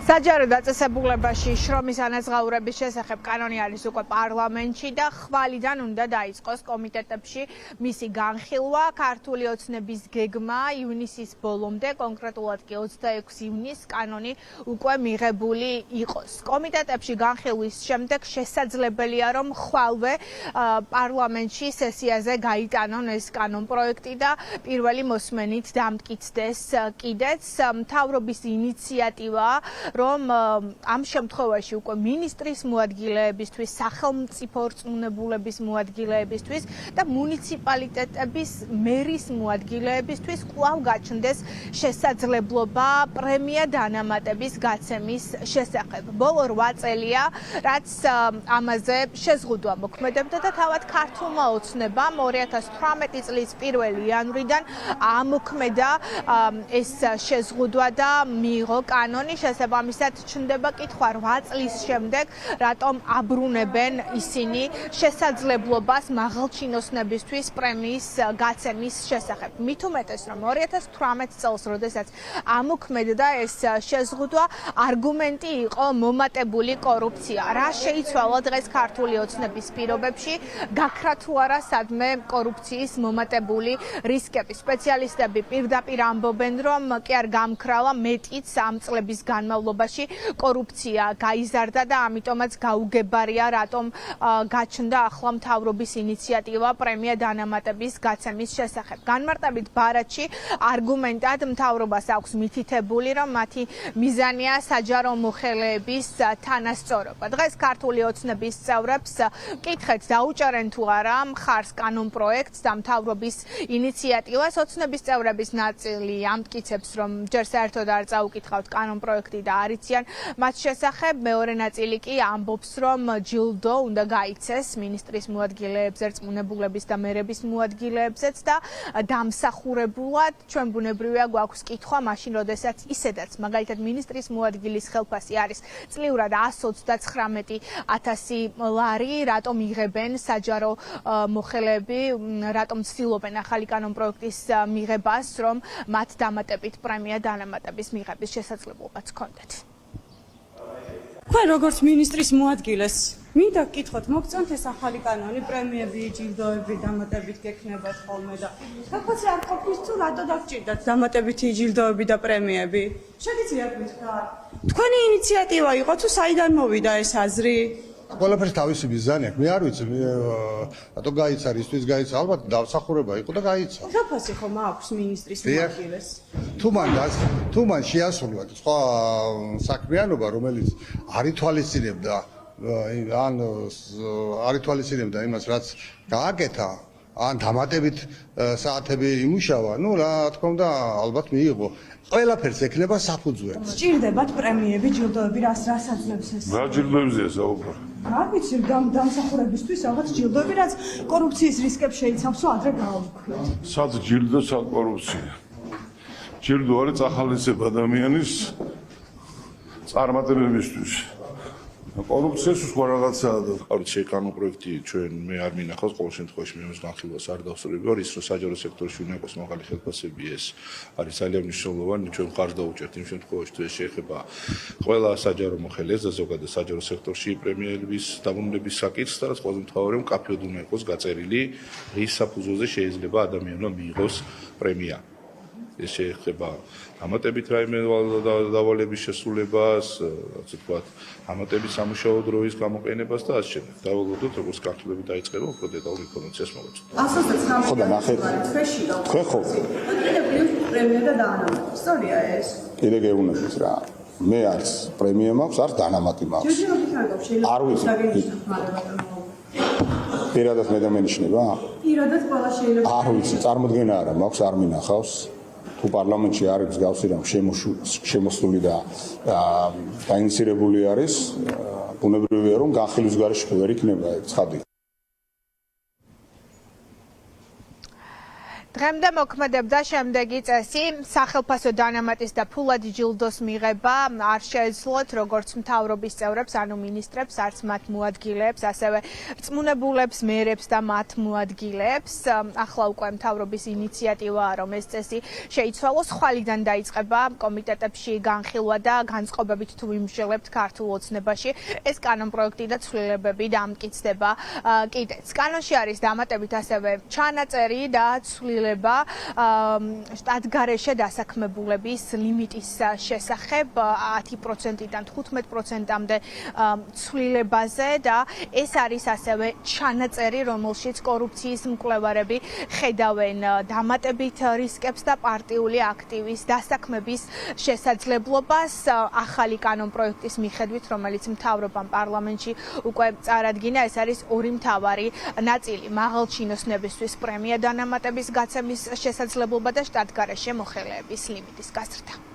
საჯარო დაწესებულებაში შრომის ანაზღაურების შესახებ კანონი არის უკვე პარლამენტში და ხვალიდან უნდა დაიწყოს კომიტეტებში მისი განხილვა. ქართული ოცნების გეგმა ივნისის ბოლომდე, კონკრეტულად კი 26 ივნისს კანონი უკვე მიღებული იყოს. კომიტეტებში განხილვის შემდეგ შესაძლებელია, რომ ხვალვე პარლამენტში სესიაზე გაიტანონ ეს კანონპროექტი და პირველი მოსმენით დამტკიცდეს კიდეც. მთავრობის ინიციატივა რომ ამ შემთხვევაში უკვე მინისტრის მოადგილეებისთვის, სახელმწიფო რწმუნებულების მოადგილეებისთვის და მუნიციპალიტეტების მერის მოადგილეებისთვის კვლავ გაჩნდეს შესაძლებლობა პრემია დანამატების გაცემის შესახებ. ბოლო 8 წელია, რაც ამაზე შეზღუდვა მოქმედებდა და თავად ქართულმა ოცნებამ 2018 წლის 1 იანვრიდან ამოქმედა ეს შეზღუდვა და მიიღო კანონი. შესაბამისად ჩნდება კითხვა 8 წლის შემდეგ, რატომ აბრუნებენ ისინი შესაძლებლობას მაღალჩინოსნებისთვის პრემიის გაცემის შესახებ. მით უმეტეს, რომ 2018 წელს, როდესაც ამოქმედდა ეს შეზღუდვა, არგუმენტი იყო მომატებული კორუფცია. რა შეიცვალა დღეს ქართული ოცნების პირობებში, გაქრა თუ არა სადმე კორუფციის მომატებული რისკები. სპეციალისტები პირდაპირ ამბობენ, რომ კი არ გამქრალა, მეტიც ამ წლების განმავლობაში კორუფცია გაიზარდა და ამიტომაც გაუგებარია, რატომ გაჩნდა ახლა მთავრობის ინიციატივა პრემია დანამატების გაცემის შესახებ. განმარტებით ბარათში არგუმენტად მთავრობას აქვს მითითებული, რომ მათი მიზანია საჯარო მოხელეების თანასწორობა. დღეს ქართული ოცნების წევრებს კითხეთ, დაუჭერენ თუ არა მხარს კანონპროექტს და მთავრობის ინიციატივას. ოცნების წევრების ნაწილი ამტკიცებს, რომ ჯერ საერთოდ არ წაუკითხავთ კანონპროექტი და არიციან მათ შესახებ. მეორე ნაწილი კი ამბობს, რომ ჯილდო უნდა გაიცეს მინისტრის მოადგილეებზე, რწმუნებულების და მერების მოადგილეებზეც და დამსახურებულად ჩვენ ბუნებრივია გვაქვს კითხვა მაშინ, როდესაც ისედაც მაგალითად მინისტრის მოადგილის ხელფასი არის წლიურად 129,000 ლარი, რატომ იღებენ საჯარო მოხელეები, რატომ ცდილობენ ახალი კანონპროექტის მიღებას, რომ მათ დამატებით პრემია დანამატების მიღების შესაძლებლობაც ჰქონდეთ. თქვენ როგორც მინისტრის მოადგილეს მინდა გკითხოთ, მოგწონთ ეს ახალი კანონი, პრემიები, ჯილდოები დამატებით გექნებათ ხოლმე და თქო არ ყოფნის თუ რატო დაგჭირდათ დამატებითი ჯილდოები და პრემიები? შეგიძლიათ მითხრათ? თქვენი ინიციატივა იყო თუ საიდან მოვიდა ეს აზრი? ყველაფერს თავისი მიზანი აქვს. მე არ ვიცი, რატო გაიცა, რისთვის გაიცა, ალბათ დამსახურება იყო და გაიცა. ხელფასი ხომ აქვს მინისტრის მოადგილეს? თუ მან შეასრულა სხვა საქმიანობა, რომელიც არ ითვალისწინებდა იმას, რაც გააკეთა, ან დამატებით საათები იმუშავა, რა თქმა უნდა, ალბათ მიიღო. ყველაფერს ექნება საფუძველი. სჭირდებათ პრემიები, ჯილდოები, რასაც აძლევს ეს? რა ჯილდოებზეა საუბარი? არ ვიცი, დამსახურებისთვის რაღაც ჯილდოები, რაც კორუფციის რისკებს შეიცავს, ადრე გავუქმოთ. სად ჯილდო, სად კორუფცია? ჯილდო არის წახალისება ადამიანის წარმატებებისთვის. კორუფციას სხვა რაღაცაა და ავით კანონპროექტი ჩვენ მე არ მინახავს ყოველ შემთხვევაში მე მას განხილვას არ დავსწრები ვარ ის რომ საჯარო სექტორში უნდა იყოს მაღალი ხელფასები ეს არის ძალიან მნიშვნელოვანი ჩვენ მხარს დავუჭერთ იმ შემთხვევაში თუ ეს შეეხება ყველა საჯარო მოხელეს და ზოგადად საჯარო სექტორში პრემიების დაბრუნების საკითხს და რაც ყველაზე მთავარი მკაფიოდ უნდა იყოს გაწერილი რის საფუძველზე შეიძლება ადამიანმა მიიღოს პრემია ეს შეეხება ამატებით რაიმე დავალების შესრულებას, ასე ვთქვათ, ამატების სამუშაო დროის გამოყენებას და ასე შემდეგ. დავალოდოთ, როგორც ქართულები დაიწყება, უფრო დეტალური ინფორმაციას მოგეცოთ. 129 ხო და ნახეთ. თქვენ ხო? პრემია და დანამატი. სწორია ეს. კიდე გეუბნებით რა. მე არც პრემია მაქვს, არც დანამატი მაქვს. არ ვიცი. პირადად მე დამენიშნება? პირადად ყველა შეიძლება. არ ვიცი, წარმოდგენა არა მაქვს, არ მინახავს. თუ პარლამენტში არის მსგავსი რამ შემოსული და დაინიცირებული არის, ბუნებრივია რომ განხილვის გარეშე ვერ იქნება ცხადი. დღემდე მოქმედებდა შემდეგი წესი: სახელფასო დანამატის და ფულადი ჯილდოს მიღება არ შეეძლოთ როგორც მთავრობის წევრებს, ანუ მინისტრებს, არც მათ მოადგილეებს, ასევე რწმუნებულებს, მერებს და მათ მოადგილეებს. ახლა უკვე მთავრობის ინიციატივაა, რომ ეს წესი შეიცვალოს. ხვალიდან დაიწყება კომიტეტებში განხილვა და განწყობებით თუ ვიმსჯელებთ ქართულ ოცნებაში, ეს კანონპროექტი და ცვლილებები დამტკიცდება კიდეც. კანონში არის დამატებით ასევე ჩანაწერი და ცვლილება შტატგარეშე დასაქმებულების ლიმიტის შესახებ 10%-დან 15%-მდე ცვლილებაზე და ეს არის ასევე ჩანაწერი, რომელშიც კორუფციის მკვლევარები ხედავენ დამატებით რისკებს და პარტიული აქტივის დასაქმების შესაძლებლობას. ახალი კანონპროექტის მიხედვით, რომელიც მთავრობამ პარლამენტში უკვე წარადგინა, ეს არის ორი მთავარი ნაწილი: მაღალჩინოსნებისთვის პრემია დანამატების გაცემის შესაძლებლობა და შტატგარეშე მოხელეების ლიმიტის გაზრდა.